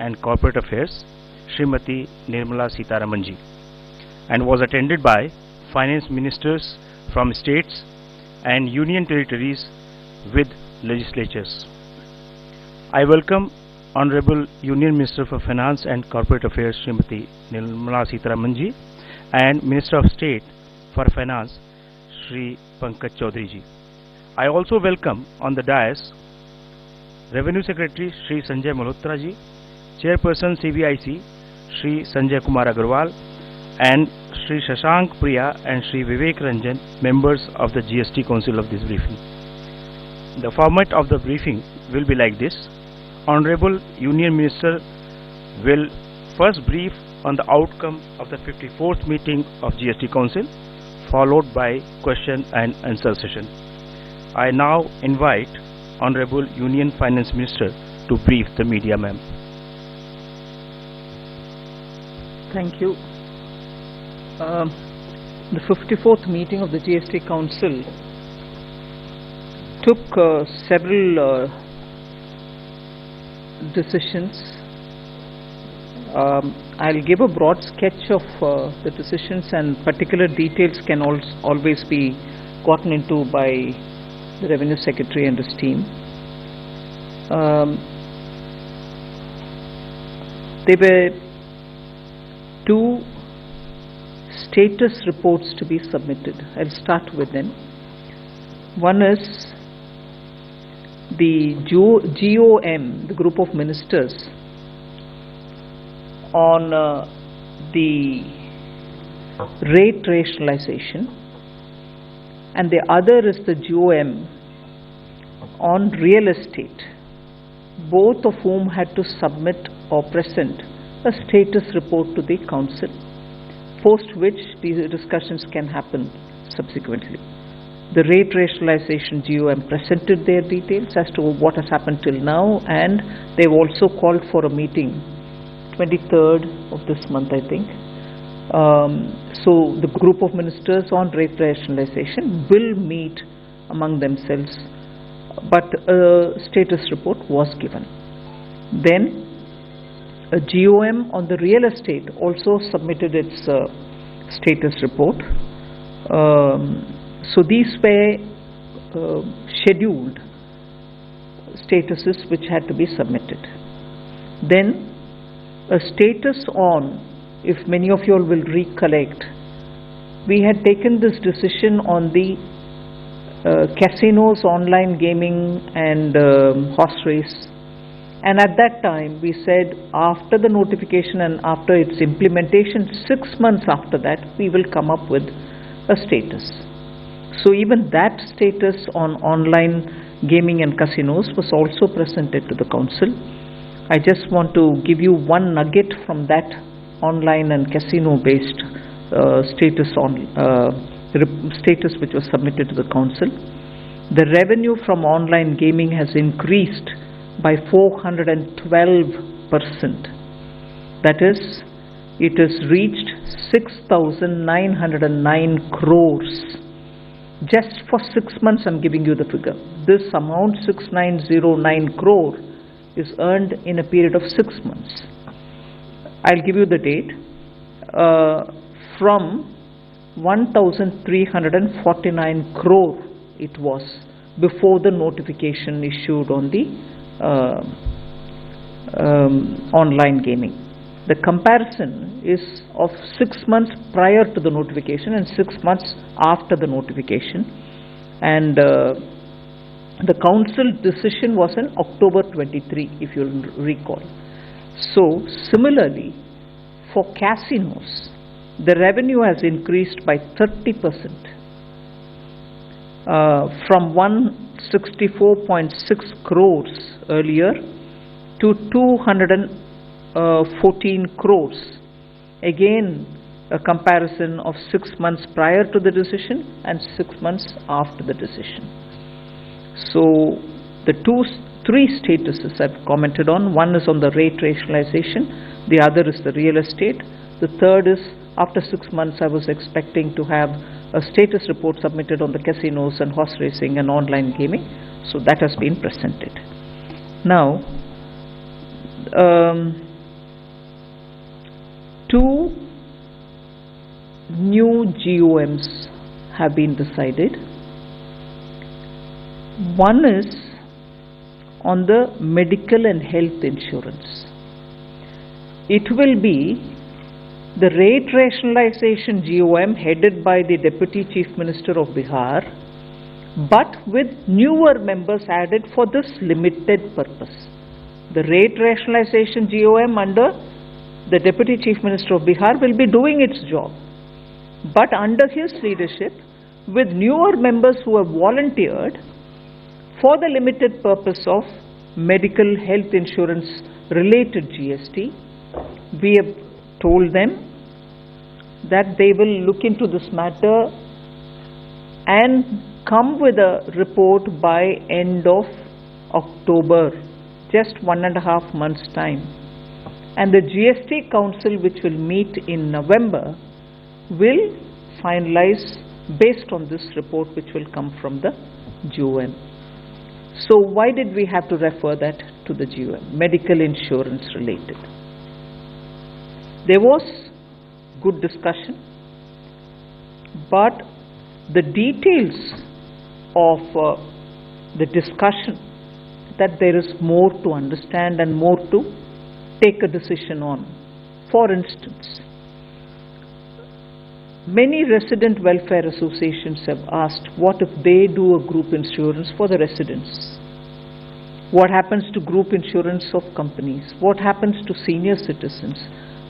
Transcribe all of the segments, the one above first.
and Corporate Affairs, Srimati Nirmala Sitharaman ji, and was attended by finance ministers from states and union territories with legislatures. I welcome Honorable Union Minister for Finance and Corporate Affairs Srimati Nirmala Sitharaman ji and Minister of State for Finance Shri Pankaj Chaudhary ji. I also welcome on the dais Revenue Secretary Shri Sanjay Malhotra ji, Chairperson CBIC Shri Sanjay Kumar Agarwal, and Shri Shashank Priya and Shri Vivek Ranjan, members of the GST Council of this briefing. The format of the briefing will be like this. Honorable Union Minister will first brief on the outcome of the 54th meeting of GST Council, followed by question and answer session. I now invite Honorable Union Finance Minister to brief the media, ma'am. Thank you. The 54th meeting of the GST Council took several decisions. I'll give a broad sketch of the decisions, and particular details can always be gotten into by the Revenue Secretary and his team. There were two status reports to be submitted. I'll start with them. One is the GOM, the group of ministers, on the rate rationalization, and the other is the GOM on real estate, both of whom had to submit or present a status report to the Council, post which these discussions can happen subsequently. The rate rationalization GOM presented their details as to what has happened till now, and they've also called for a meeting 23rd of this month, I think. So the group of ministers on rate rationalization will meet among themselves, but a status report was given. Then a GOM on the real estate also submitted its status report. So these were scheduled statuses which had to be submitted. Then a status on, if many of you all will recollect, we had taken this decision on the casinos, online gaming and horse race, and at that time we said after the notification and after its implementation, 6 months after that, we will come up with a status. So even that status on online gaming and casinos was also presented to the Council. I just want to give you one nugget from that online and casino based status which was submitted to the Council. The revenue from online gaming has increased by 412%. That is, it has reached 6,909 crores. Just for 6 months I'm giving you the figure. This amount, 6,909 crore, is earned in a period of 6 months. I'll give you the date. From 1,349 crore it was before the notification issued on the online gaming. The comparison is of 6 months prior to the notification and 6 months after the notification, and the Council decision was in October 23, if you recall. So similarly, for casinos, the revenue has increased by 30%, from 164.6 crores earlier to 214 crores. Again, a comparison of 6 months prior to the decision and 6 months after the decision. So the three statuses I've commented on. One is on the rate rationalization, the other is the real estate, the third is after 6 months I was expecting to have a status report submitted on the casinos and horse racing and online gaming. So that has been presented. Now Two new GOMs have been decided. One is on the medical and health insurance. It will be the rate rationalization GOM headed by the Deputy Chief Minister of Bihar, but with newer members added for this limited purpose. The rate rationalization GOM under the Deputy Chief Minister of Bihar will be doing its job, but under his leadership, with newer members who have volunteered for the limited purpose of medical health insurance related GST. We have told them that they will look into this matter and come with a report by end of October, just 1.5 months' time. And the GST Council, which will meet in November, will finalize based on this report which will come from the GOM. So why did we have to refer that to the GOM? Medical insurance related. There was good discussion, but the details of the discussion, that there is more to understand and more to take a decision on. For instance, many resident welfare associations have asked, what if they do a group insurance for the residents? What happens to group insurance of companies? What happens to senior citizens?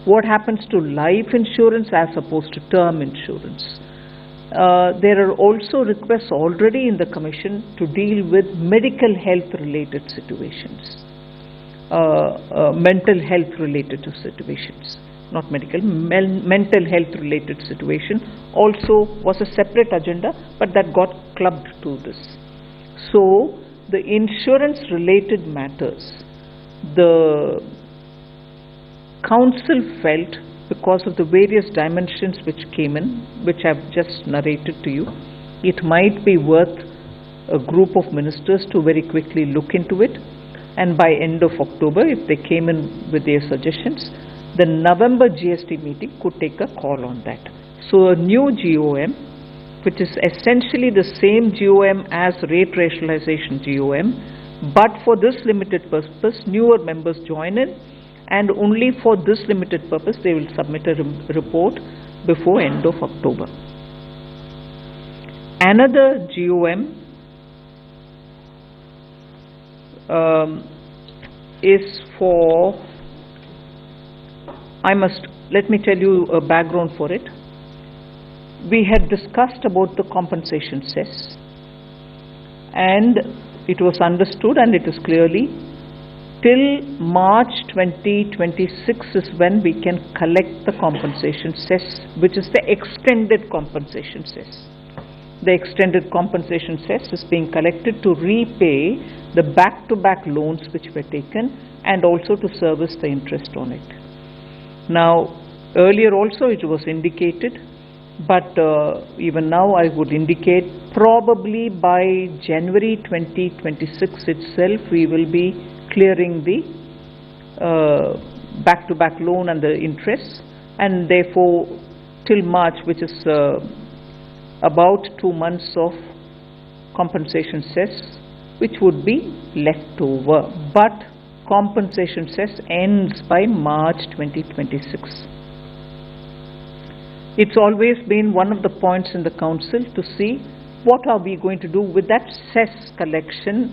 What happens to life insurance as opposed to term insurance? There are also requests already in the Commission to deal with medical health related situations, mental health related situations. Not medical, mental health related situation also was a separate agenda, but that got clubbed to this. So the insurance related matters, the Council felt, because of the various dimensions which came in, which I've just narrated to you, it might be worth a group of ministers to very quickly look into it, and by end of October, if they came in with their suggestions, the November GST meeting could take a call on that. So a new GOM, which is essentially the same GOM as rate rationalization GOM, but for this limited purpose, newer members join in, and only for this limited purpose they will submit a report before end of October. Another GOM is for, let me tell you a background for it. We had discussed about the compensation cess, and it was understood, and it is clearly till March 2026 is when we can collect the compensation cess, which is the extended compensation cess. The extended compensation cess is being collected to repay the back-to-back loans which were taken and also to service the interest on it. Now, earlier also it was indicated, but even now I would indicate probably by January 2026 itself we will be clearing the back-to-back loan and the interest, and therefore till March, which is about 2 months of compensation cess which would be left over, but compensation cess ends by March 2026. It's always been one of the points in the Council to see what are we going to do with that cess collection,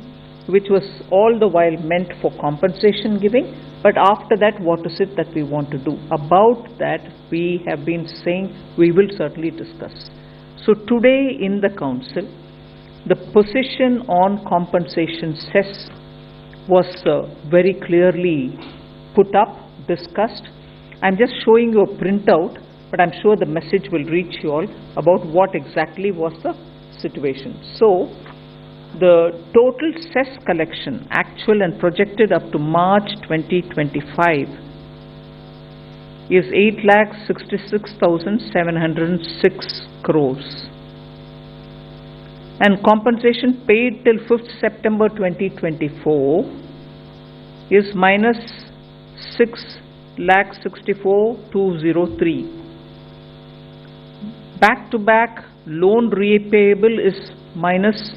which was all the while meant for compensation giving, but after that what is it that we want to do? About that we have been saying we will certainly discuss. So today in the Council, the position on compensation cess was very clearly put up, discussed. I'm just showing you a printout, but I'm sure the message will reach you all about what exactly was the situation. So the total cess collection, actual and projected up to March 2025, is 8,66,706 crores. And compensation paid till 5th September 2024 is minus 1,64,203. Back-to-back loan repayable is minus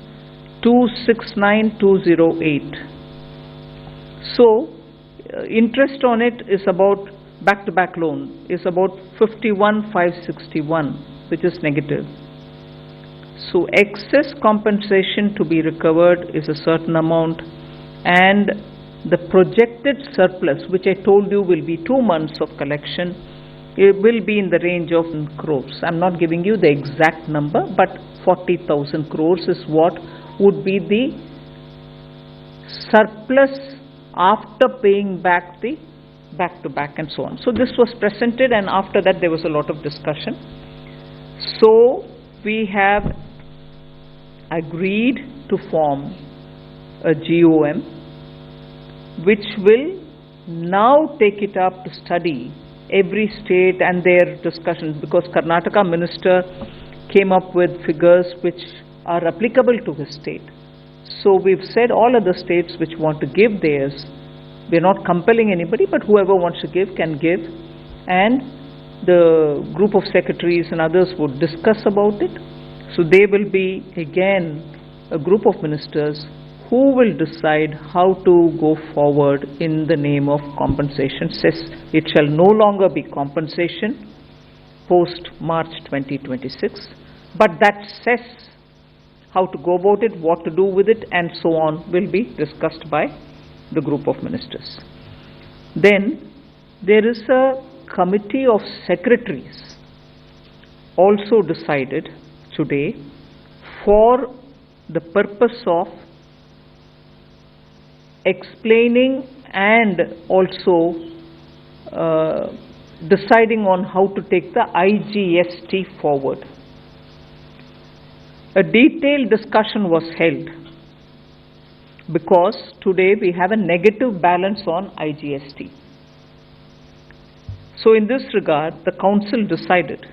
269,208. So, interest on it is about, back-to-back loan is about 51,561, which is negative. So excess compensation to be recovered is a certain amount, and the projected surplus, which I told you will be 2 months of collection, it will be in the range of crores. I'm not giving you the exact number, but 40,000 crores is what would be the surplus after paying back the back-to-back and so on. So this was presented, and after that there was a lot of discussion. So we have agreed to form a GOM which will now take it up to study every state and their discussions, because Karnataka minister came up with figures which are applicable to his state. So we've said all other states which want to give theirs, we're not compelling anybody, but whoever wants to give can give, and the group of secretaries and others would discuss about it. So they will be again a group of ministers who will decide how to go forward in the name of compensation. Says it shall no longer be compensation post March 2026, but that says how to go about it, what to do with it, and so on will be discussed by the group of ministers. Then there is a committee of secretaries also decided today for the purpose of explaining and also deciding on how to take the IGST forward. A detailed discussion was held because today we have a negative balance on IGST. So in this regard, the council decided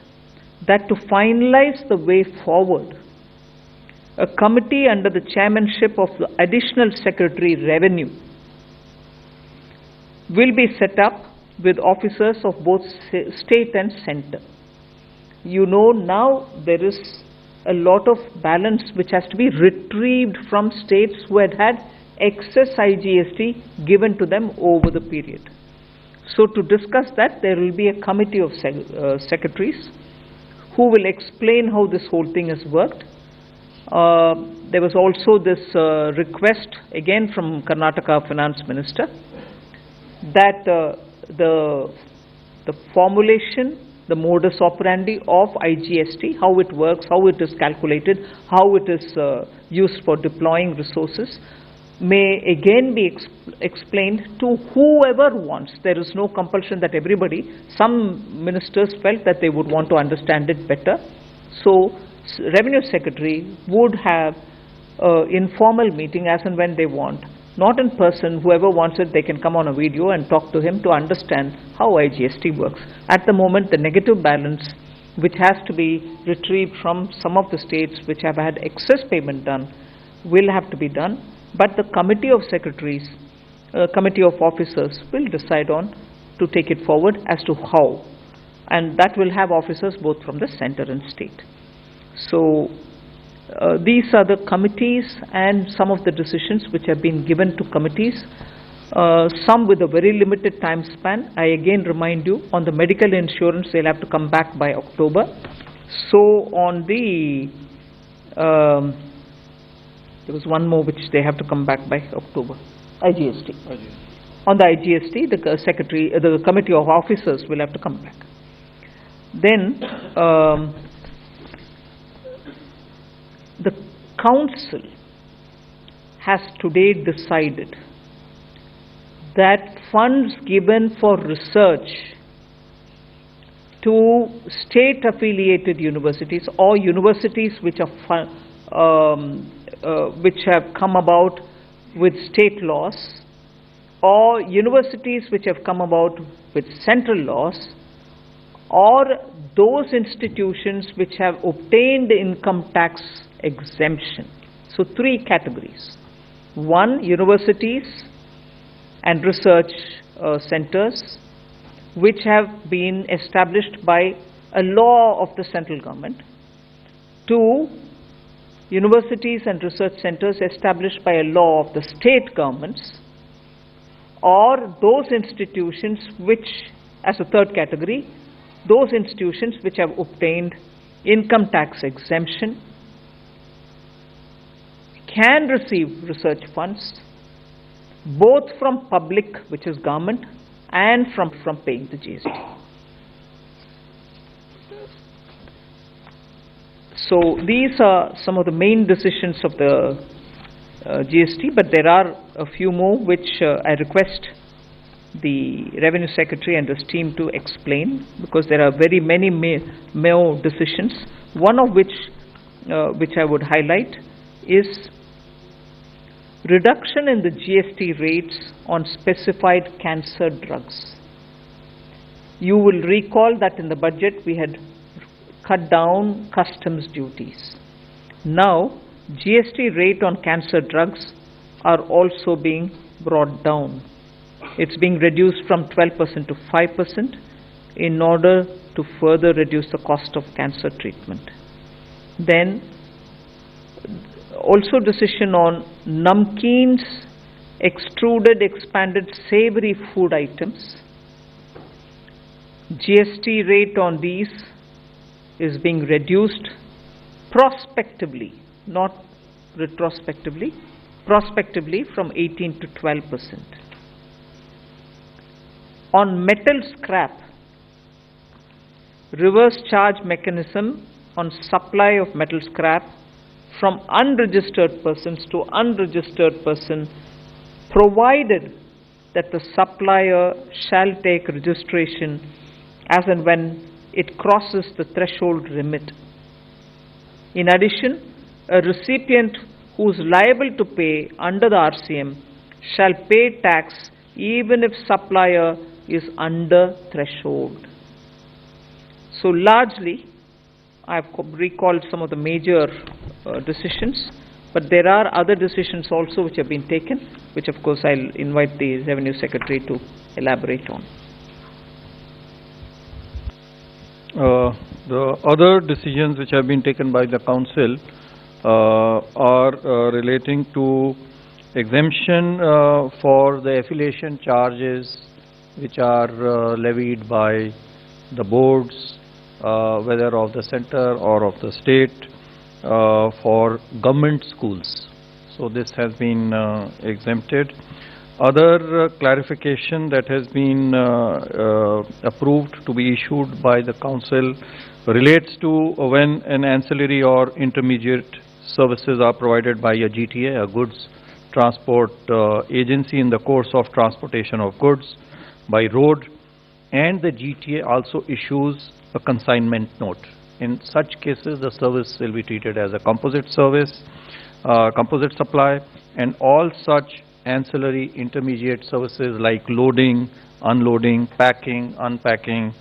that to finalize the way forward, a committee under the chairmanship of the Additional Secretary Revenue will be set up with officers of both state and center. You know, now there is a lot of balance which has to be retrieved from states who had excess IGST given to them over the period. So to discuss that, there will be a committee of secretaries who will explain how this whole thing has worked. There was also this request again from Karnataka Finance Minister that the formulation, the modus operandi of IGST, how it works, how it is calculated, how it is used for deploying resources, may again be explained to whoever wants. There is no compulsion that everybody, some ministers felt that they would want to understand it better. So Revenue Secretary would have an informal meeting as and when they want, not in person. Whoever wants it, they can come on a video and talk to him to understand how IGST works. At the moment, the negative balance, which has to be retrieved from some of the states which have had excess payment done, will have to be done. But the committee of secretaries, committee of officers will decide on to take it forward as to how. And that will have officers both from the center and state. So these are the committees and some of the decisions which have been given to committees, some with a very limited time span. I again remind you, on the medical insurance, they'll have to come back by October. So on the, there was one more which they have to come back by October, IGST. On the IGST, the secretary, the committee of officers will have to come back. Then the council has today decided that funds given for research to state affiliated universities or universities which are which have come about with state laws, or universities which have come about with central laws, or those institutions which have obtained income tax exemption. So three categories. One, universities and research centers. which have been established by a law of the central government, to universities and research centers established by a law of the state governments, or those institutions which, as a third category, those institutions which have obtained income tax exemption can receive research funds both from public, which is government, and from paying the GST. So these are some of the main decisions of the GST, but there are a few more which I request the Revenue Secretary and his team to explain, because there are very many more decisions. One of which I would highlight is reduction in the GST rates on specified cancer drugs. You will recall that in the budget we had cut down customs duties. Now, GST rate on cancer drugs are also being brought down. It's being reduced from 12% to 5% in order to further reduce the cost of cancer treatment. Then, also decision on namkeens, extruded, expanded savory food items. GST rate on these is being reduced prospectively, not retrospectively, prospectively from 18 to 12%. On metal scrap, reverse charge mechanism on supply of metal scrap from unregistered persons to unregistered person, provided that the supplier shall take registration as and when it crosses the threshold limit. In addition, a recipient who is liable to pay under the RCM shall pay tax even if supplier is under threshold. So largely, I have recalled some of the major decisions, but there are other decisions also which have been taken, which of course I'll invite the Revenue Secretary to elaborate on. The other decisions which have been taken by the Council are relating to exemption for the affiliation charges which are levied by the boards, whether of the center or of the state, for government schools. So this has been exempted. Other clarification that has been approved to be issued by the Council relates to when an ancillary or intermediate services are provided by a GTA, a goods transport agency, in the course of transportation of goods by road, and the GTA also issues a consignment note. In such cases, the service will be treated as a composite service, composite supply, and all such ancillary intermediate services like loading, unloading, packing, unpacking,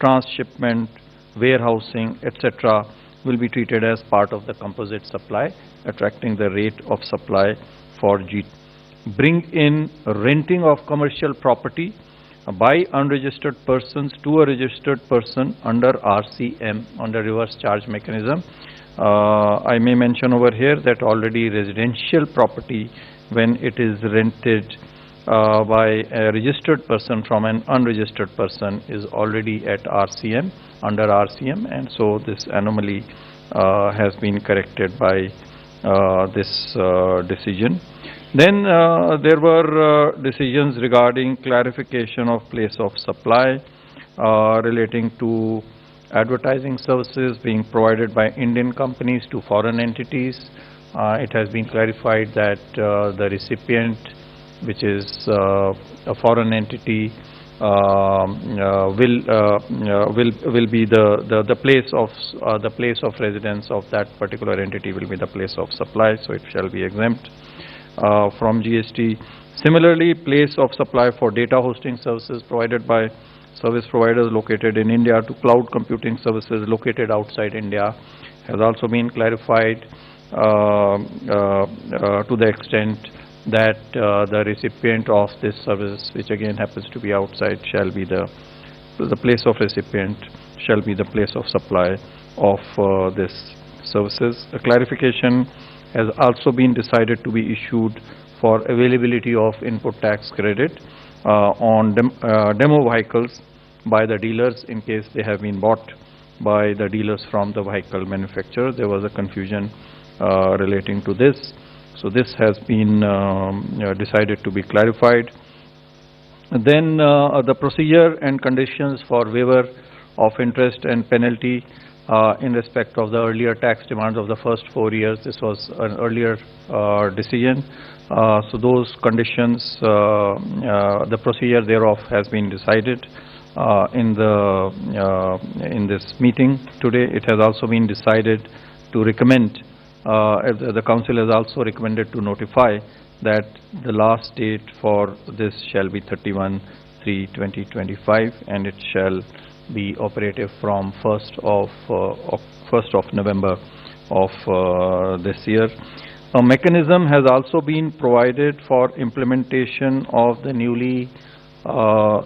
transshipment, warehousing, etc. will be treated as part of the composite supply, attracting the rate of supply for G. Bring in renting of commercial property by unregistered persons to a registered person under RCM, under reverse charge mechanism. I may mention over here that already residential property, when it is rented by a registered person from an unregistered person, is already at RCM, under RCM, and so this anomaly has been corrected by this decision. Then there were decisions regarding clarification of place of supply relating to advertising services being provided by Indian companies to foreign entities. It has been clarified that the recipient, which is a foreign entity, will be the place of residence of that particular entity will be the place of supply, so it shall be exempt from GST. Similarly, place of supply for data hosting services provided by service providers located in India to cloud computing services located outside India has also been clarified to the extent that the recipient of this service, which again happens to be outside, shall be the the place of recipient shall be the place of supply of this services. A clarification has also been decided to be issued for availability of input tax credit on demo vehicles by the dealers in case they have been bought by the dealers from the vehicle manufacturer. There was a confusion relating to this. So this has been decided to be clarified. Then the procedure and conditions for waiver of interest and penalty in respect of the earlier tax demands of the first 4 years. This was an earlier decision. So those conditions, the procedure thereof has been decided in this meeting today. It has also been decided to recommend, the council has also recommended to notify that the last date for this shall be 31/3/2025, and it shall be operative from 1st of November of this year. A mechanism has also been provided for implementation of the newly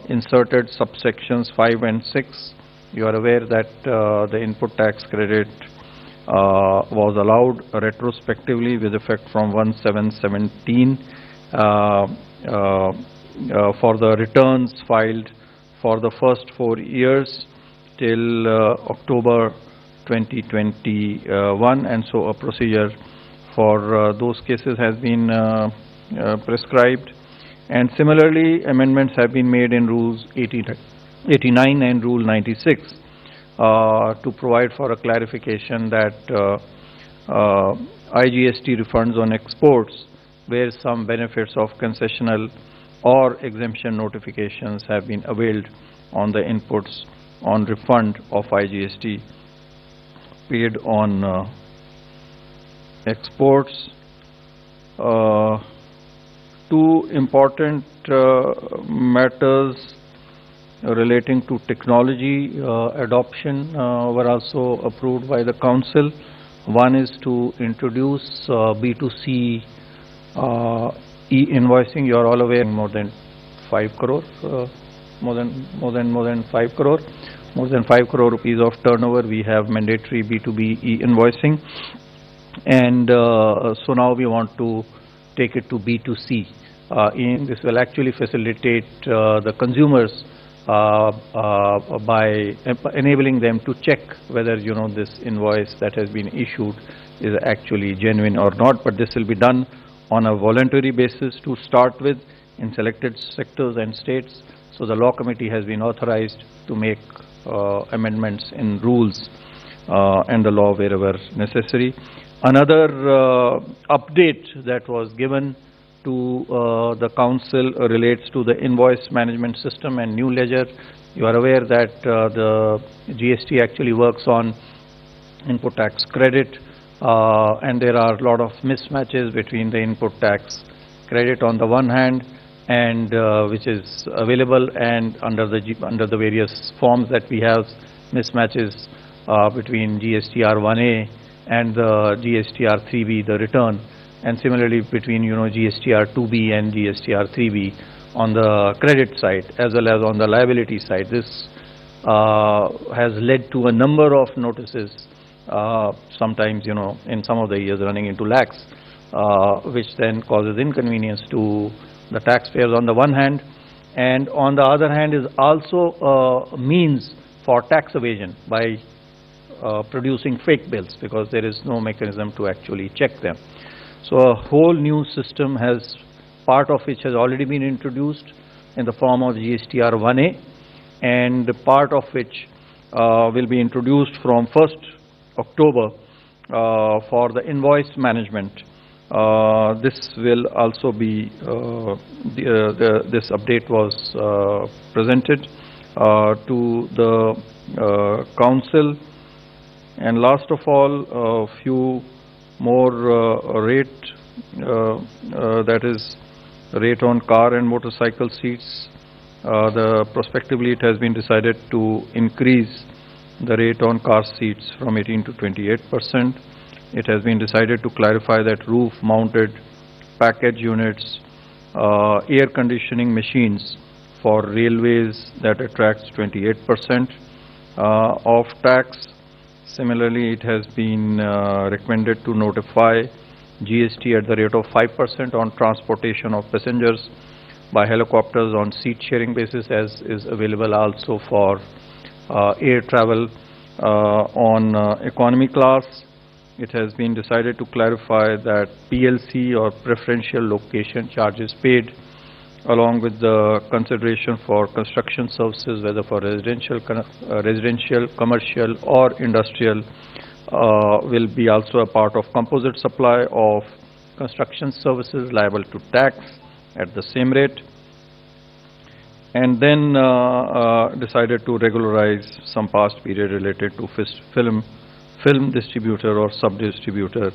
inserted subsections 5 and 6. You are aware that the input tax credit was allowed retrospectively with effect from 1/7/17 for the returns filed for the first 4 years till October 2021, and so a procedure for those cases has been prescribed. And similarly, amendments have been made in Rules 89 and Rule 96 to provide for a clarification that IGST refunds on exports where some benefits of concessional or exemption notifications have been availed on the inputs on refund of IGST paid on exports. Two important matters relating to technology adoption were also approved by the council. One is to introduce B2C e-invoicing. You are all aware, more than 5 crore, more than 5 crore, more than 5 crore rupees of turnover. We have mandatory B2B e-invoicing, and so now we want to take it to B2C. This will actually facilitate the consumers by enabling them to check whether this invoice that has been issued is actually genuine or not. But this will be done on a voluntary basis to start with in selected sectors and states. So the law committee has been authorized to make amendments in rules and the law wherever necessary. Another update that was given to the council relates to the invoice management system and new ledger. You are aware that the GST actually works on input tax credit, and there are a lot of mismatches between the input tax credit on the one hand, and which is available, and under the various forms that we have, mismatches between GSTR 1A and the GSTR 3B, the return, and similarly between GSTR 2B and GSTR 3B on the credit side as well as on the liability side. This has led to a number of notices, sometimes in some of the years running into lakhs, which then causes inconvenience to the taxpayers on the one hand, and on the other hand is also a means for tax evasion by producing fake bills, because there is no mechanism to actually check them. So a whole new system has, part of which has already been introduced in the form of GSTR 1A, and part of which will be introduced from 1st October for the invoice management. This will also be, this update was presented to the council. And last of all, a few more rate, that is rate on car and motorcycle seats. Prospectively it has been decided to increase the rate on car seats from 18 to 28%. It has been decided to clarify that roof mounted package units, air conditioning machines For railways, that attracts 28% of tax. Similarly, it has been recommended to notify GST at the rate of 5% on transportation of passengers by helicopters on seat sharing basis, as is available also for air travel on economy class. It has been decided to clarify that PLC or preferential location charges paid along with the consideration for construction services, whether for residential, commercial or industrial, will be also a part of composite supply of construction services liable to tax at the same rate. And then decided to regularize some past period related to film distributor or sub-distributor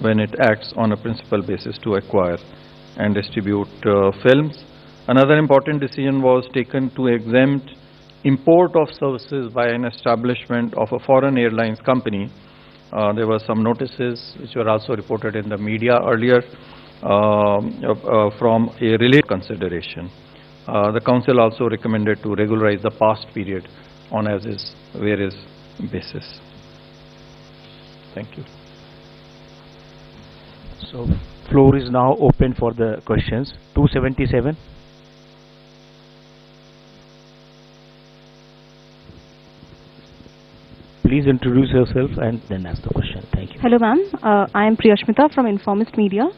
when it acts on a principal basis to acquire and distribute films. Another important decision was taken to exempt import of services by an establishment of a foreign airlines company. There were some notices which were also reported in the media earlier from a related consideration. The Council also recommended to regularize the past period on as is, where is basis. Thank you. So, floor is now open for the questions. 277. Please introduce yourself and then ask the question. Thank you. Hello ma'am, I am Priyashmita from Informist Media.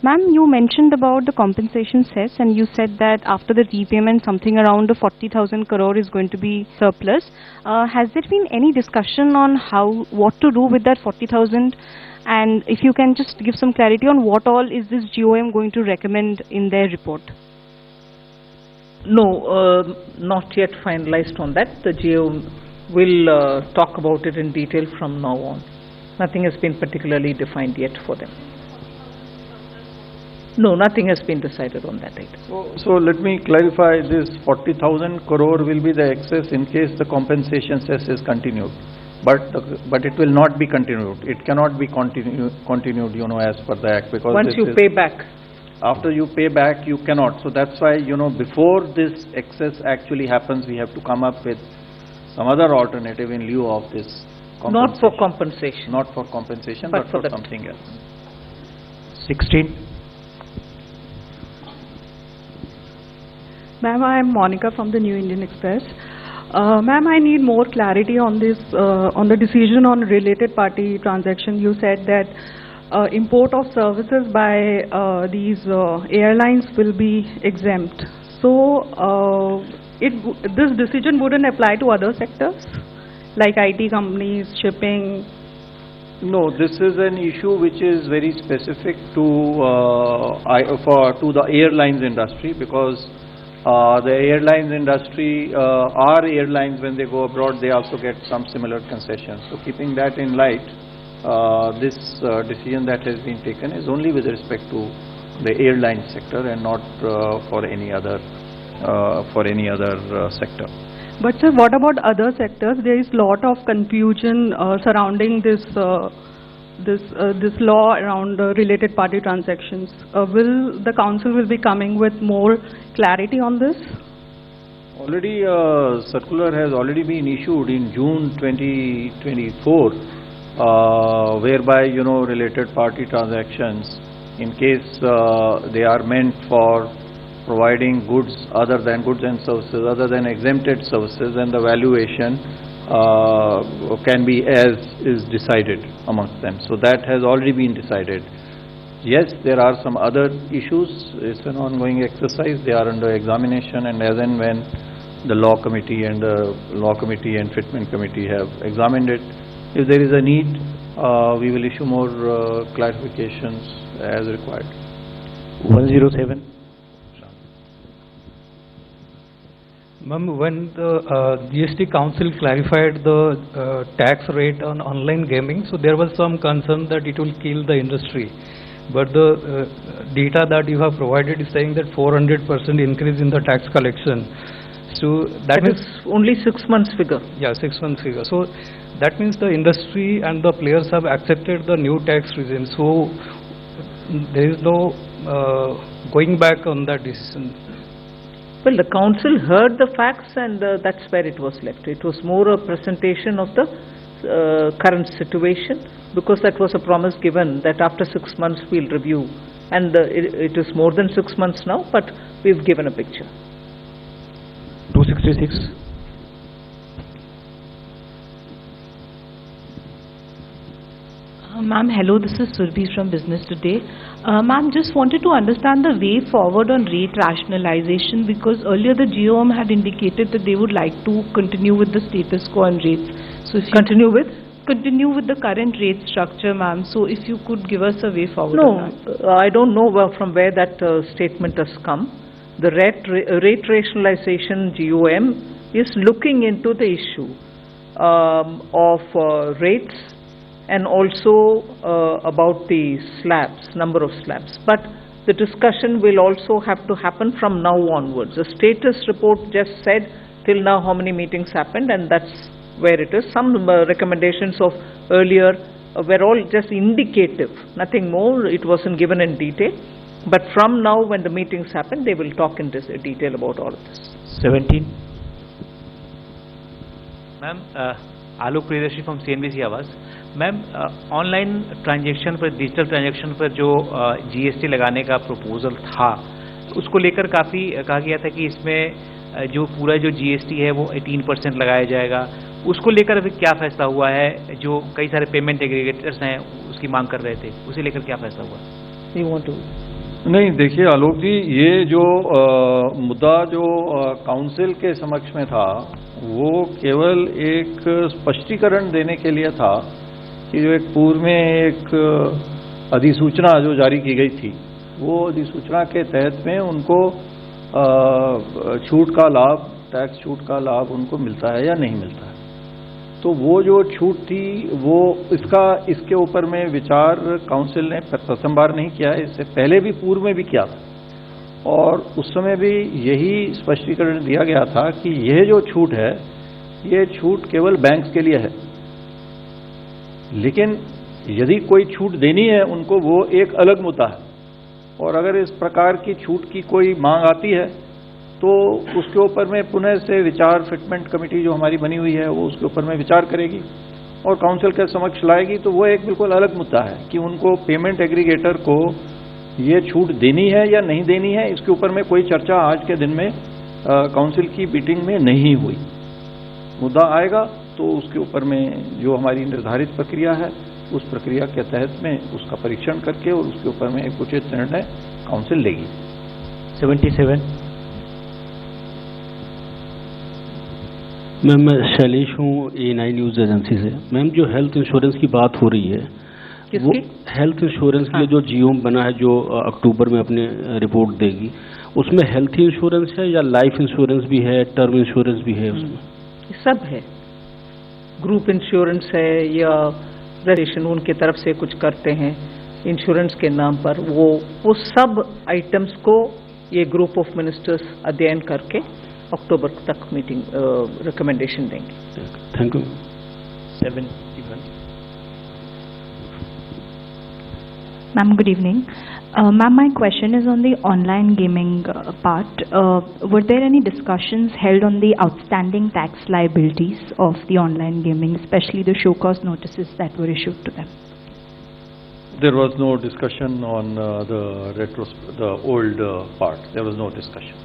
Ma'am, you mentioned about the compensation cess and you said that after the repayment something around 40,000 crore is going to be surplus. Has there been any discussion on what to do with that 40,000, and if you can just give some clarity on what all is this GOM going to recommend in their report? No, not yet finalized on that. The GOM will talk about it in detail from now on. Nothing has been particularly defined yet for them. No, nothing has been decided on that item. So let me clarify this. 40,000 crore will be the excess in case the compensation cess is continued. But it will not be continued. It cannot be continued, as per the Act, because once you pay back. After you pay back, you cannot. So that's why, before this excess actually happens, we have to come up with some other alternative in lieu of this compensation. Not for compensation. Not for compensation, but for something else. 16. Ma'am, I am Monica from the New Indian Express. Ma'am, I need more clarity on this, on the decision on related party transaction. You said that import of services by these airlines will be exempt. So, this decision wouldn't apply to other sectors, like IT companies, shipping? No, this is an issue which is very specific to the airlines industry, because the airlines industry, our airlines, when they go abroad, they also get some similar concessions. So keeping that in light, this decision that has been taken is only with respect to the airline sector and not for any other sector. But sir, what about other sectors? There is lot of confusion surrounding this this law around related party transactions. Will the council will be coming with more clarity on this? Already a circular has already been issued in June 2024, whereby related party transactions, in case they are meant for providing goods other than goods and services, other than exempted services, and the valuation can be as is decided amongst them. So that has already been decided. Yes, there are some other issues. It's an ongoing exercise. They are under examination, and as and when the law committee and fitment committee have examined it, if there is a need, we will issue more clarifications as required. 107. Ma'am, when the GST Council clarified the tax rate on online gaming, so there was some concern that it will kill the industry. But the data that you have provided is saying that 400% increase in the tax collection. So that is only 6 months figure. Yeah, 6 months figure. So that means the industry and the players have accepted the new tax regime. So there is no going back on that decision. Well, the council heard the facts, and that's where it was left. It was more a presentation of the current situation, because that was a promise given that after 6 months we'll review. And it is more than 6 months now, but we've given a picture. 266. Ma'am, hello, this is Surbhi from Business Today. Ma'am, just wanted to understand the way forward on rate rationalization, because earlier the GOM had indicated that they would like to continue with the status quo on rates. So if you Continue with? Continue with the current rate structure, ma'am. So if you could give us a way forward No, on that. I don't know from where that statement has come. The rate rationalization GOM is looking into the issue of rates, and also about the slabs, number of slabs. But the discussion will also have to happen from now onwards. The status report just said till now how many meetings happened, and that's where it is. Some recommendations of earlier were all just indicative, nothing more. It wasn't given in detail. But from now, when the meetings happen, they will talk in detail about all of this. 17. Ma'am Alok Priyadarshi from CNBC आवाज़. Ma'am online transaction पर, digital transaction पर जो GST लगाने का proposal था, उसको लेकर काफ़ी कहा गया था कि इसमें जो पूरा जो GST है वो 18% लगाया जाएगा. उसको लेकर अभी क्या फैसला हुआ है? जो कई सारे पेमेंट एग्रीगेटर्स हैं उसकी मांग कर रहे थे, उसे लेकर क्या फैसला हुआ? नहीं, देखिए आलोक जी, ये जो मुद्दा जो काउंसिल के समक्ष में था, वो केवल एक स्पष्टीकरण देने के लिए था कि जो एक पूर्व में एक अधिसूचना जो जारी की गई थी, वो अधिसूचना के तहत में उनको छूट का लाभ, टैक्स छूट का लाभ उनको मिलता है या नहीं मिलता है. तो वो जो छूट थी, वो इसके ऊपर में विचार काउंसिल ने प्रथम बार नहीं किया है, इससे पहले भी पूर्व में भी किया था. और उस समय भी यही स्पष्टीकरण दिया गया था कि यह जो छूट है, ये छूट केवल बैंक्स के लिए है. लेकिन यदि कोई छूट देनी है उनको, वो एक अलग मुद्दा है. और अगर इस प्रकार की छूट की कोई मांग आती है, तो उसके ऊपर में पुनः से विचार, फिटमेंट कमेटी जो हमारी बनी हुई है, वो उसके ऊपर में विचार करेगी और काउंसिल के समक्ष लाएगी. तो वो एक बिल्कुल अलग मुद्दा है कि उनको पेमेंट एग्रीगेटर को ये छूट देनी है या नहीं देनी है. इसके ऊपर में कोई चर्चा आज के दिन में काउंसिल की मीटिंग में नहीं हुई. मुद्दा आएगा तो उसके ऊपर में जो हमारी निर्धारित प्रक्रिया है, उस प्रक्रिया के तहत में उसका परीक्षण करके और उसके ऊपर में एक उचित निर्णय काउंसिल लेगी. 77. मैम, मैं शैलेश हूँ, A9 न्यूज़ एजेंसी से. मैम, जो हेल्थ इंश्योरेंस की बात हो रही है, वो हेल्थ इंश्योरेंस के लिए जो GOM बना है, जो अक्टूबर में अपने रिपोर्ट देगी, उसमें हेल्थ इंश्योरेंस है या लाइफ इंश्योरेंस भी है, टर्म इंश्योरेंस भी है? उसमें सब है. ग्रुप इंश्योरेंस है या रजिस्ट्रेशन उनके तरफ से कुछ करते हैं इंश्योरेंस के नाम पर, वो सब आइटम्स को ये ग्रुप ऑफ मिनिस्टर्स अध्ययन करके अक्टूबर तक मीटिंग रिकमेंडेशन देंगे. Thank you. 71. Ma'am, good evening. Ma'am, my question is on the online gaming part. Were there any discussions held on the outstanding tax liabilities of the online gaming, especially the show cause notices that were issued to them? There was no discussion on the old part. There was no discussion.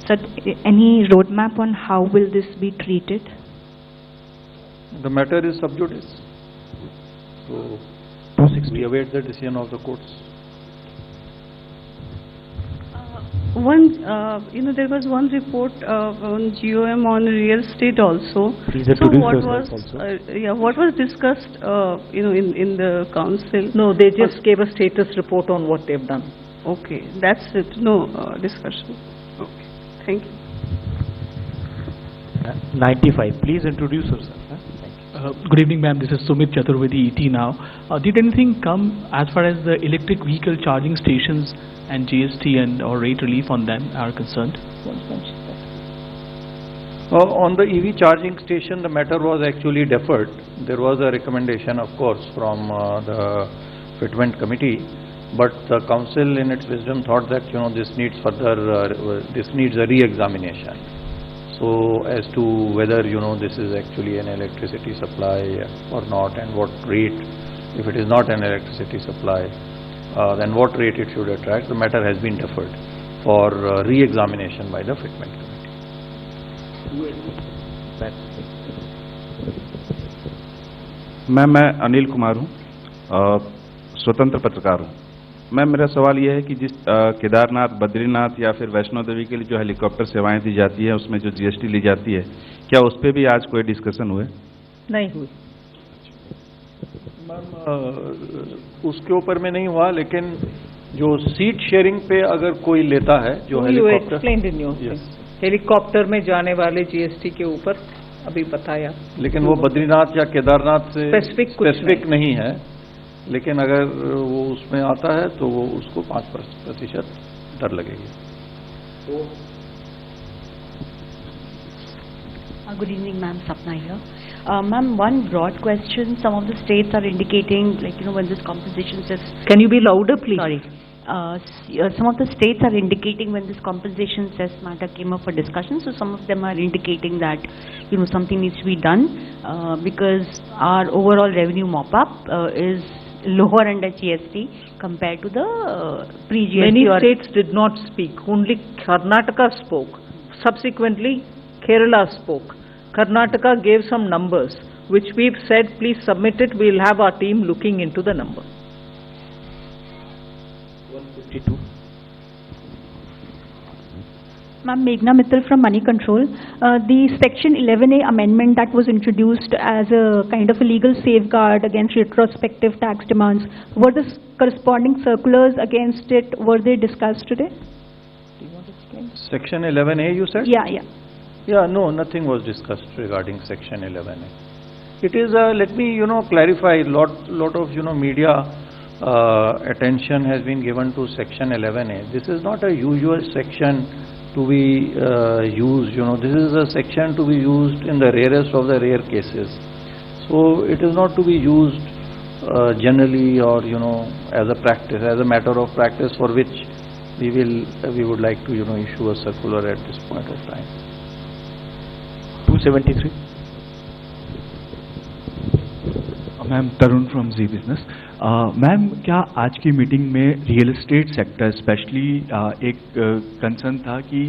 So, any roadmap on how will this be treated? The matter is sub judice. So, we await the decision of the courts. There was one report on GOM on real estate also. Please so what was discussed, in the council? No, they just gave a status report on what they've done. Okay, that's it. No discussion. Okay, thank you. 95. Please introduce yourself. Good evening, ma'am. This is Sumit Chaturvedi, ET Now. Did anything come as far as the electric vehicle charging stations and GST or rate relief on them are concerned? On the EV charging station, the matter was actually deferred. There was a recommendation, of course, from the fitment committee but the council in its wisdom thought that this needs further this needs a re-examination. So as to whether this is actually an electricity supply or not, and what rate, if it is not an electricity supply, then what rate it should attract, the matter has been deferred for re-examination by the fitment committee. मैं अनिल कुमार हूँ, स्वतंत्र पत्रकार हूँ। Ma'am मेरा सवाल यह है कि जिस केदारनाथ, बद्रीनाथ या फिर वैष्णो देवी के लिए जो हेलीकॉप्टर सेवाएं दी जाती है, उसमें जो जीएसटी ली जाती है, क्या उस पर भी आज कोई डिस्कशन हुए? नहीं हुई मैम, उसके ऊपर में नहीं हुआ, लेकिन जो सीट शेयरिंग पे अगर कोई लेता है जो हेलीकॉप्टर में जाने वाले जीएसटी के ऊपर अभी बताया, लेकिन वो बद्रीनाथ या केदारनाथ से स्पेसिफिक नहीं है, लेकिन अगर वो उसमें आता है तो वो उसको 5% दर लगेगी। Good evening, ma'am. Sapna here. Ma'am, one broad question. Some of the states are indicating, like, when this compensation says... Can you be louder, please? Sorry. Some of the states are indicating when this compensation cess matter came up for discussion, so some of them are indicating that, something needs to be done because our overall revenue mop-up is lower under GST compared to the pre-GST. Many states did not speak. Only Karnataka spoke. Subsequently, Kerala spoke. Karnataka gave some numbers, which we've said, please submit it. We'll have our team looking into the number. 152. Ma'am, Meghna Mittal from Money Control. The Section 11A amendment that was introduced as a kind of a legal safeguard against retrospective tax demands, were the corresponding circulars against it, were they discussed today? Do you want to explain? Section 11A, you said? Yeah. Yeah, no, nothing was discussed regarding Section 11A. It is, let me, clarify, lot of, media attention has been given to Section 11A. This is not a usual section to be used, this is a section to be used in the rarest of the rare cases. So it is not to be used generally or, as a practice, as a matter of practice for which we would like to, issue a circular at this point of time. 273. Ma'am Tarun from Zee business. Ma'am, क्या आज की meeting में real estate sector specially एक concern था कि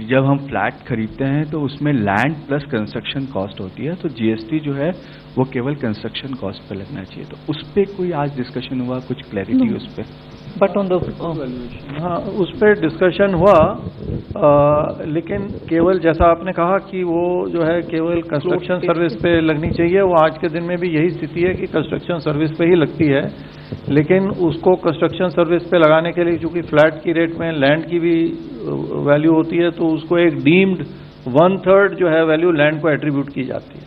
जब हम flat खरीदते हैं तो उसमें लैंड प्लस कंस्ट्रक्शन कॉस्ट होती है, तो जीएसटी जो है वो केवल कंस्ट्रक्शन कॉस्ट पे लगना चाहिए, तो उस पर कोई आज डिस्कशन हुआ, कुछ क्लैरिटी उस पर? बट ऑन द हाँ, उस पर डिस्कशन हुआ, लेकिन केवल जैसा आपने कहा कि वो जो है केवल कंस्ट्रक्शन सर्विस पे लगनी चाहिए, वो आज के दिन में भी यही स्थिति है कि कंस्ट्रक्शन सर्विस पे ही लगती है, लेकिन उसको कंस्ट्रक्शन सर्विस पे लगाने के लिए चूंकि फ्लैट की रेट में लैंड की भी वैल्यू होती है, तो उसको एक डीम्ड 1/3 जो है वैल्यू लैंड को एट्रीब्यूट की जाती है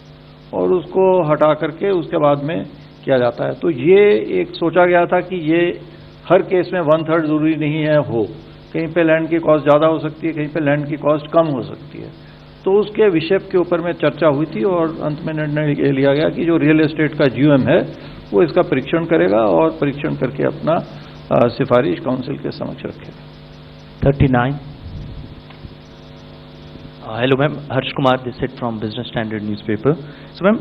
और उसको हटा करके उसके बाद में किया जाता है। तो ये एक सोचा गया था कि ये हर केस में 1/3 जरूरी नहीं है हो, कहीं पे लैंड की कॉस्ट ज़्यादा हो सकती है, कहीं पे लैंड की कॉस्ट कम हो सकती है। तो उसके विषय के ऊपर में चर्चा हुई थी और अंत में निर्णय ये लिया गया कि जो रियल एस्टेट का जीओएम है वो इसका परीक्षण करेगा और परीक्षण करके अपना सिफारिश काउंसिल के समक्ष रखेगा। 39. Hello ma'am, Harsh Kumar, this is from Business Standard newspaper. So ma'am,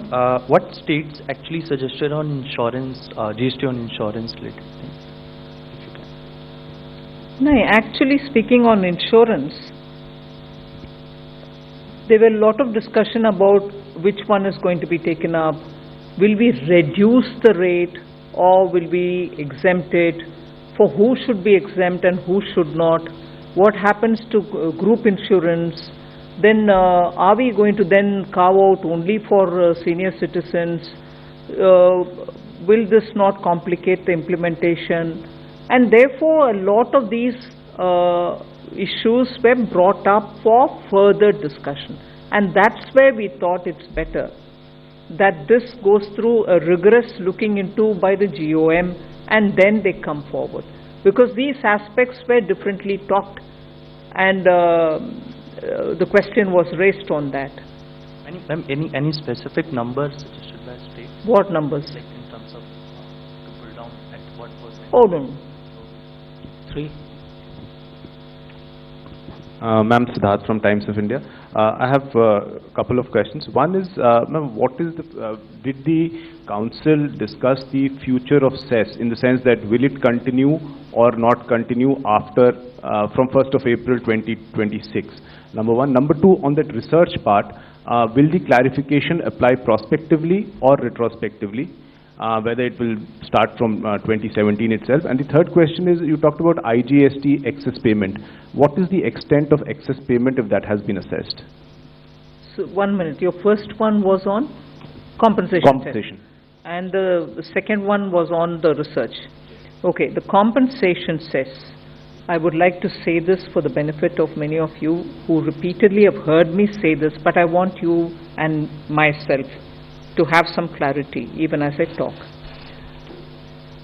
what states actually suggested on insurance, GST on insurance related thing? No, actually speaking on insurance, there were a lot of discussion about which one is going to be taken up. Will we reduce the rate or will we exempt it? For who should be exempt and who should not? What happens to group insurance? Then are we going to then carve out only for senior citizens? Will this not complicate the implementation? And therefore, a lot of these issues were brought up for further discussion. And that's where we thought it's better that this goes through a rigorous looking into by the GOM and then they come forward. Because these aspects were differently talked and the question was raised on that. Any specific numbers suggested by state? What numbers? Like in terms of to pull down at what percent? Oh no. three. Ma'am, Siddharth from Times of India. I have a couple of questions. One is, ma'am, what is the, did the council discuss the future of cess in the sense that will it continue or not continue after, from 1st of April 2026? Number one. Number two, on that research part, will the clarification apply prospectively or retrospectively? Whether it will start from 2017 itself. And the third question is, you talked about IGST excess payment. What is the extent of excess payment if that has been assessed? So 1 minute. Your first one was on compensation. Compensation. And the second one was on the research. Okay, the compensation cess. I would like to say this for the benefit of many of you who repeatedly have heard me say this, but I want you and myself to have some clarity even as I talk.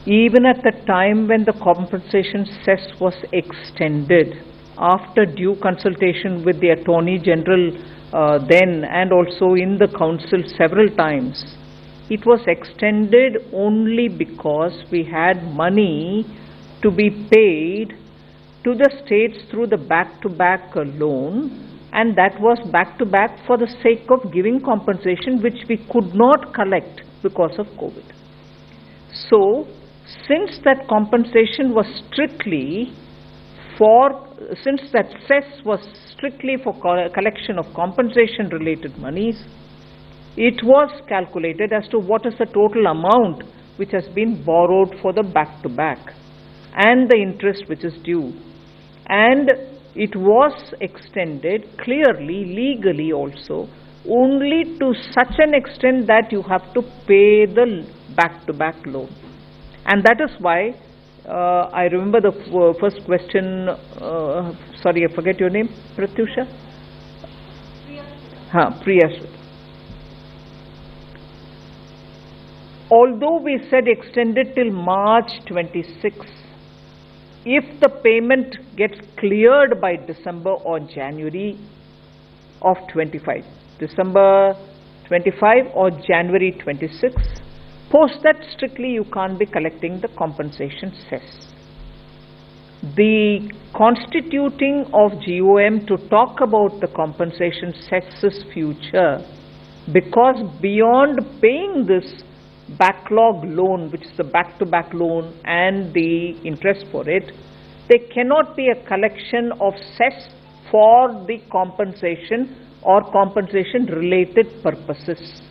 Even at the time when the compensation cess was extended, after due consultation with the Attorney General then and also in the Council several times, it was extended only because we had money to be paid to the states through the back-to-back loan, and that was back-to-back for the sake of giving compensation which we could not collect because of COVID. So, since that compensation was strictly for, since that cess was strictly for collection of compensation-related monies, it was calculated as to what is the total amount which has been borrowed for the back-to-back and the interest which is due. And it was extended clearly, legally also, only to such an extent that you have to pay the back-to-back loan. And that is why, I remember the first question, sorry, I forget your name, Pratyusha? Priya. Although we said extended till March 26, if the payment gets cleared by December or January of 25, December 25 or January 26, post that strictly you can't be collecting the compensation cess. The constituting of GOM to talk about the compensation cess's future, because beyond paying this backlog loan, which is the back-to-back loan and the interest for it, there cannot be a collection of cess for the compensation or compensation-related purposes,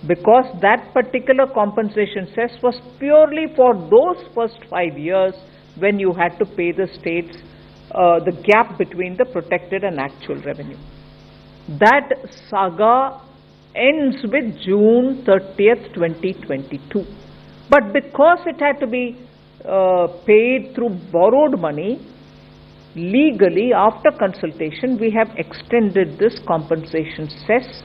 because that particular compensation cess was purely for those first 5 years when you had to pay the states the gap between the protected and actual revenue. That saga ends with June 30th, 2022. But because it had to be paid through borrowed money, legally, after consultation, we have extended this compensation cess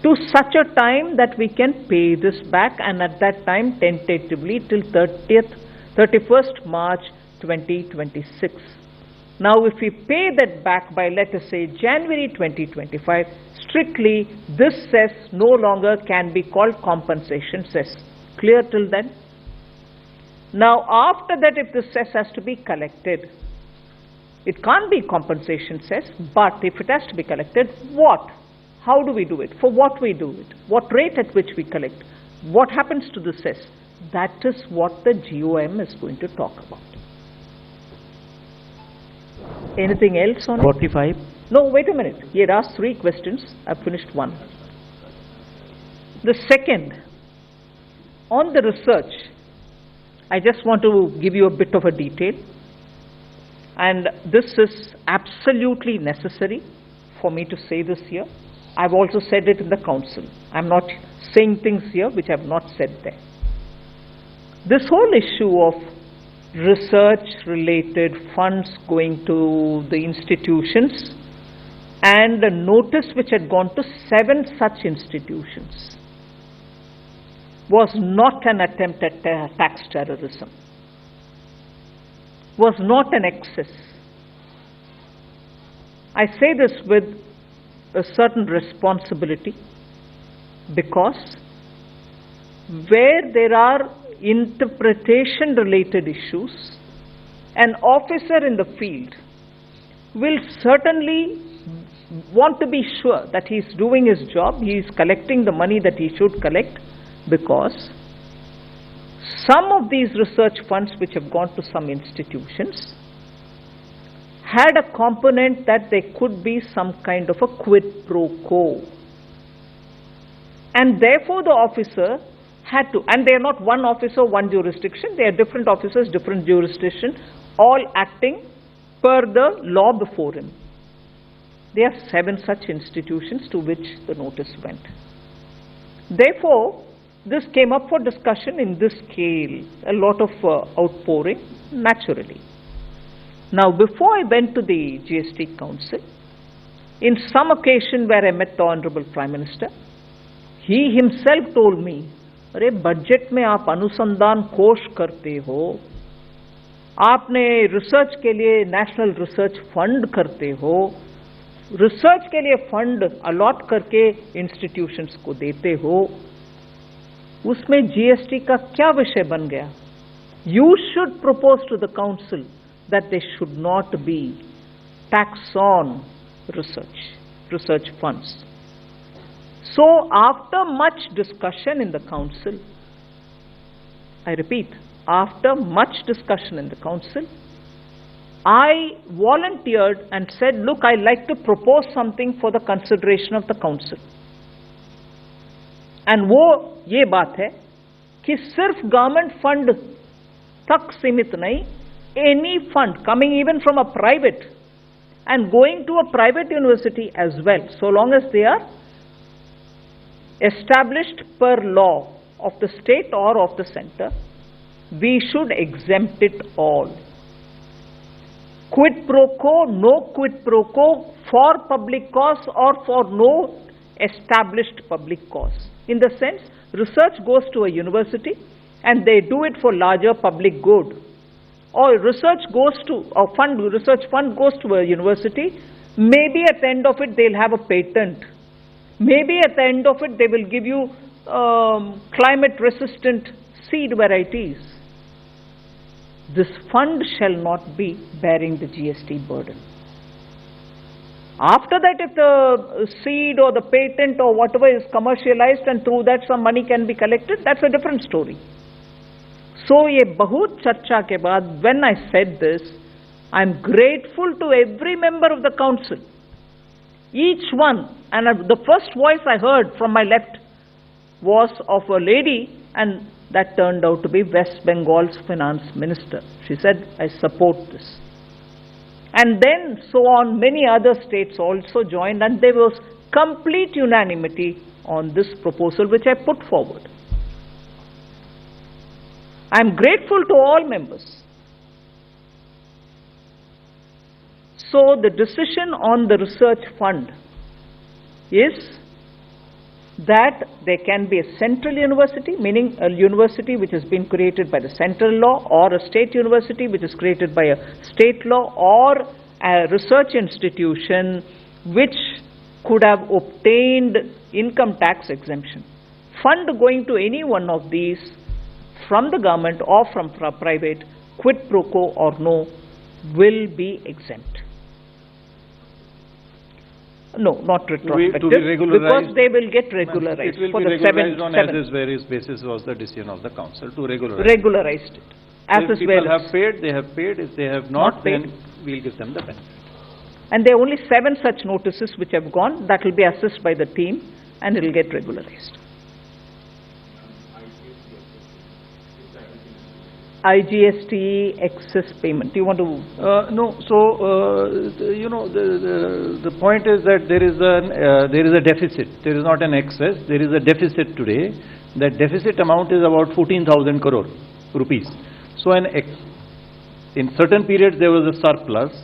to such a time that we can pay this back, and at that time, tentatively, till 31st March 2026. Now, if we pay that back by, let us say, January 2025, strictly, this cess no longer can be called compensation cess. Clear till then? Now, after that, if the cess has to be collected, it can't be compensation cess, but if it has to be collected, what? How do we do it? For what we do it? What rate at which we collect? What happens to the cess? That is what the GOM is going to talk about. Anything else on 45? No, wait a minute. He had asked 3 questions. I've finished 1. The second, on the research, I just want to give you a bit of a detail. And this is absolutely necessary for me to say this here. I've also said it in the council. I'm not saying things here which I've not said there. This whole issue of research-related funds going to the institutions and a notice which had gone to 7 such institutions was not an attempt at tax terrorism, was not an excess. I say this with a certain responsibility, because where there are interpretation related issues an officer in the field will certainly want to be sure that he is doing his job, he is collecting the money that he should collect, because some of these research funds which have gone to some institutions had a component that there could be some kind of a quid pro quo. And therefore the officer had to, and they are not one officer, one jurisdiction, they are different officers, different jurisdiction, all acting per the law before him. There are 7 such institutions to which the notice went. Therefore, this came up for discussion in this scale, a lot of outpouring, naturally. Now, before I went to the GST Council, in some occasion where I met the Honorable Prime Minister, he himself told me, अरे budget में आप अनुसंधान कोष करते हो, आपने research के लिए नेशनल रिसर्च फंड करते हो, रिसर्च के लिए फंड अलॉट करके इंस्टीट्यूशंस को देते हो, उसमें जीएसटी का क्या विषय बन गया? You should propose to the council that there should not be tax on research funds. So after much discussion in the council, I repeat, after much discussion in the council, I volunteered and said, look, I'd like to propose something for the consideration of the council. And वो ये बात है कि सिर्फ government fund तक सीमित नहीं, any fund coming even from a private and going to a private university as well, so long as they are established per law of the state or of the center, we should exempt it all. Quid pro quo, no quid pro quo for public cause or for no established public cause. In the sense, research goes to a university and they do it for larger public good. Or research goes to a fund, research fund goes to a university, maybe at the end of it they'll have a patent. Maybe at the end of it they will give you climate resistant seed varieties. This fund shall not be bearing the GST burden. After that, if the seed or the patent or whatever is commercialized and through that some money can be collected, that's a different story. So, ye bahut charcha ke baad, when I said this, I'm grateful to every member of the council. Each one, and the first voice I heard from my left was of a lady, and that turned out to be West Bengal's finance minister. She said, I support this. And then, so on, many other states also joined, and there was complete unanimity on this proposal which I put forward. I am grateful to all members. So the decision on the research fund is that there can be a central university, meaning a university which has been created by the central law, or a state university which is created by a state law, or a research institution which could have obtained income tax exemption. Fund going to any one of these from the government or from private, quid pro quo or no, will be exempt. No, not retrospective, because they will get regularized. It will be regularized on as is various basis was the decision of the council to regularize. Regularized it. As if people have paid, they have paid. If they have not paid, then we'll give them the benefit. And there are only 7 such notices which have gone. That will be assessed by the team and it will get regularized. IGST excess payment. Do you want to? No. So you know, the point is that there is a deficit. There is not an excess. There is a deficit today. That deficit amount is about 14,000 crore rupees. So in certain periods there was a surplus.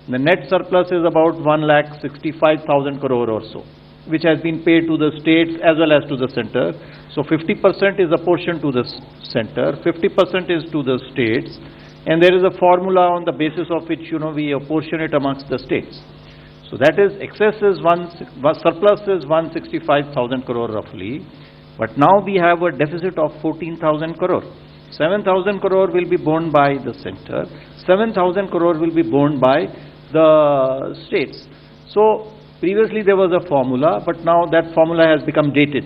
The net surplus is about 1,65,000 crore or so, which has been paid to the states as well as to the center. So 50% is apportioned to the center, 50% is to the states, and there is a formula on the basis of which, you know, we apportion it amongst the states. So that is, excess is surplus is 165,000 crore roughly, but now we have a deficit of 14,000 crore. 7,000 crore will be borne by the center, 7,000 crore will be borne by the states. So previously there was a formula, but now that formula has become dated.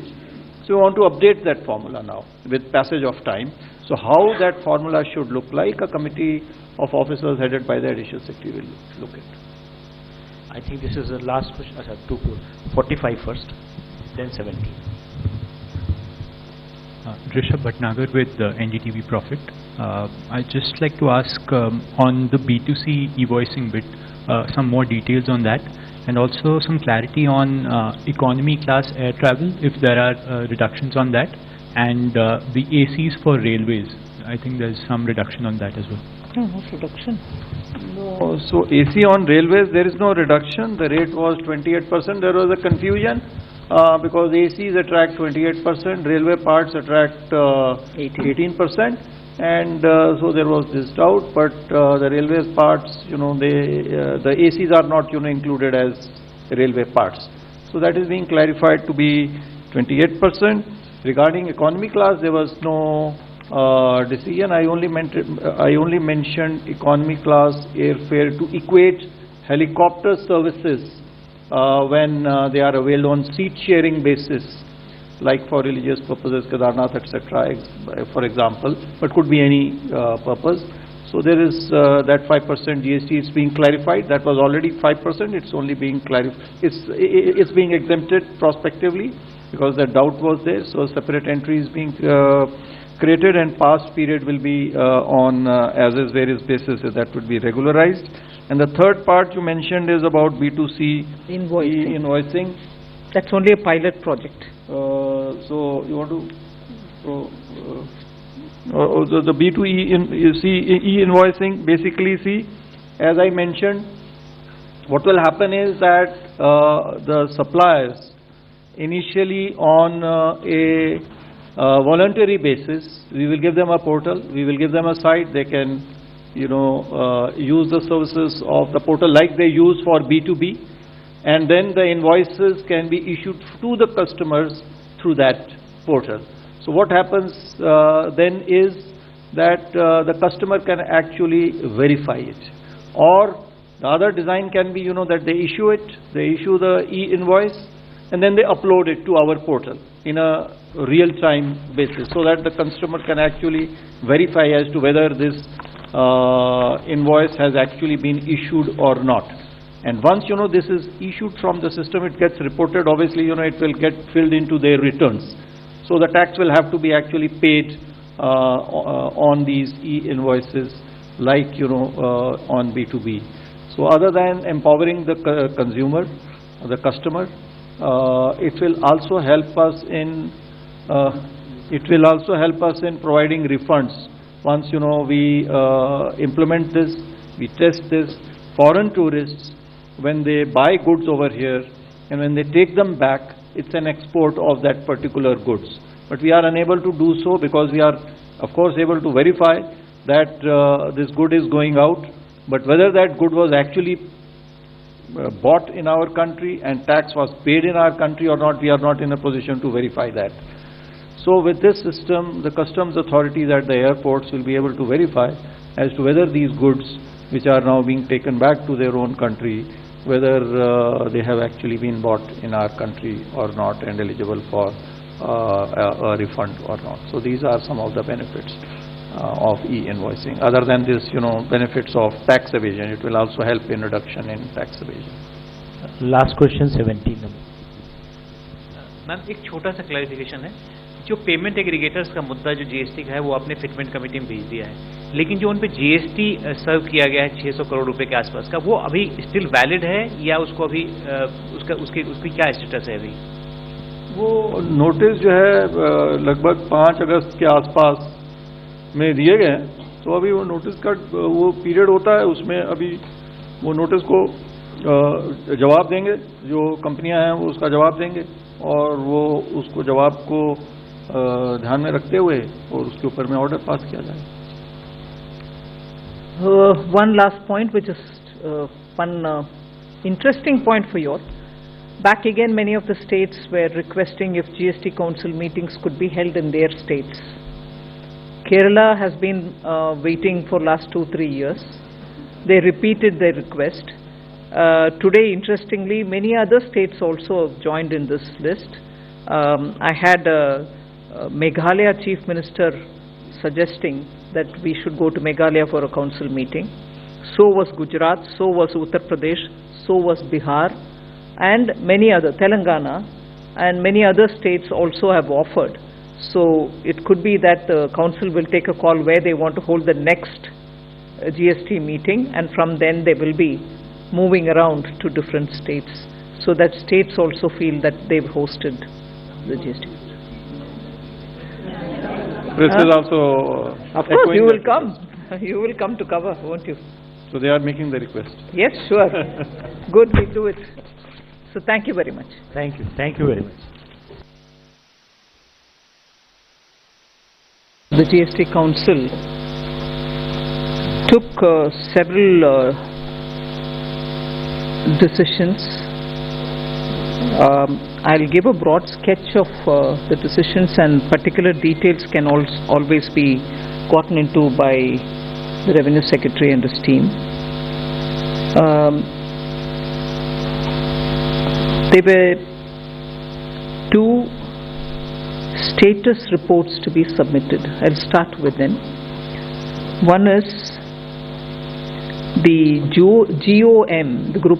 So we want to update that formula now with passage of time. So how that formula should look like, a committee of officers headed by the Additional Secretary will look at. I think this is the last question. 45 first, then 17. Rishabh Bhatnagar with NDTV Profit. I'd just like to ask on the B2C e-voicing bit, some more details on that, and also some clarity on economy class air travel, if there are reductions on that, and the ACs for railways. I think there's some reduction on that as well. No, no reduction. No, so AC on railways, there is no reduction. The rate was 28%. There was a confusion because ACs attract 28%, railway parts attract 18%, and so there was this doubt. But the railways parts, the ACs are not, included as railway parts. So that is being clarified to be 28%. Regarding economy class, there was no decision. I only mentioned economy class airfare to equate helicopter services when they are availed on seat sharing basis, like for religious purposes, Kedarnath, etc., for example, but could be any purpose. So there is that 5% GST is being clarified. That was already 5%. It's only being clarified. It's being exempted prospectively because the doubt was there. So separate entry is being created, and past period will be on as is various basis. That would be regularized. And the third part you mentioned is about B2C invoicing. That's only a pilot project. So you want to the B2E e-invoicing, basically, see, as I mentioned, what will happen is that the suppliers initially on a voluntary basis, we will give them a portal, we will give them a site, they can use the services of the portal like they use for B2B, and then the invoices can be issued to the customers through that portal. So what happens then is that the customer can actually verify it, or the other design can be that they issue it, they issue the e-invoice, and then they upload it to our portal in a real-time basis, so that the customer can actually verify as to whether this invoice has actually been issued or not. And once this is issued from the system, it gets reported. Obviously, it will get filled into their returns. So the tax will have to be actually paid on these e-invoices, like on B2B. So other than empowering the consumer, the customer, it will also help us in providing refunds. Once we implement this, we test this. Foreign tourists, when they buy goods over here and when they take them back, it's an export of that particular goods. But we are unable to do so because we are, of course, able to verify that this good is going out, but whether that good was actually bought in our country and tax was paid in our country or not, we are not in a position to verify that. So with this system, the customs authorities at the airports will be able to verify as to whether these goods, which are now being taken back to their own country, whether they have actually been bought in our country or not and eligible for a refund or not. So these are some of the benefits of e-invoicing. Other than this, benefits of tax evasion, it will also help in reduction in tax evasion. Last question 17. Ma'am एक छोटा सा clarification है, जो payment aggregators का मुद्दा जो GST का है वो आपने फिटमेंट कमेटी में भेज दिया है, लेकिन जो उन पे जीएसटी सर्व किया गया है 600 करोड़ रुपए के आसपास का, वो अभी स्टिल वैलिड है या उसको अभी उसकी क्या स्टेटस है अभी? वो नोटिस जो है लगभग 5 अगस्त के आसपास में दिए गए हैं, तो अभी वो नोटिस का वो पीरियड होता है, उसमें अभी वो नोटिस को जवाब देंगे, जो कंपनियां हैं वो उसका जवाब देंगे और वो उसको जवाब को ध्यान में रखते हुए और उसके ऊपर में ऑर्डर पास किया जाए. One last point, which is one interesting point for you all. Back again, many of the states were requesting if GST Council meetings could be held in their states. Kerala has been waiting for last 2-3 years. They repeated their request. Today, interestingly, many other states also have joined in this list. I had Meghalaya Chief Minister suggesting that we should go to Meghalaya for a council meeting. So was Gujarat, so was Uttar Pradesh, so was Bihar, and many other, Telangana, and many other states also have offered. So it could be that the council will take a call where they want to hold the next GST meeting, and from then they will be moving around to different states, so that states also feel that they've hosted the GST. This is also of course, you will come. You will come to cover, won't you? So they are making the request. Yes, sure. Good, we'll do it. So thank you very much. Thank you. Thank you very much. The GST Council took several decisions. I'll give a broad sketch of the decisions, and particular details can always be gotten into by the Revenue Secretary and his team. There were 2 status reports to be submitted. I'll start with them. One is the GOM, the Group of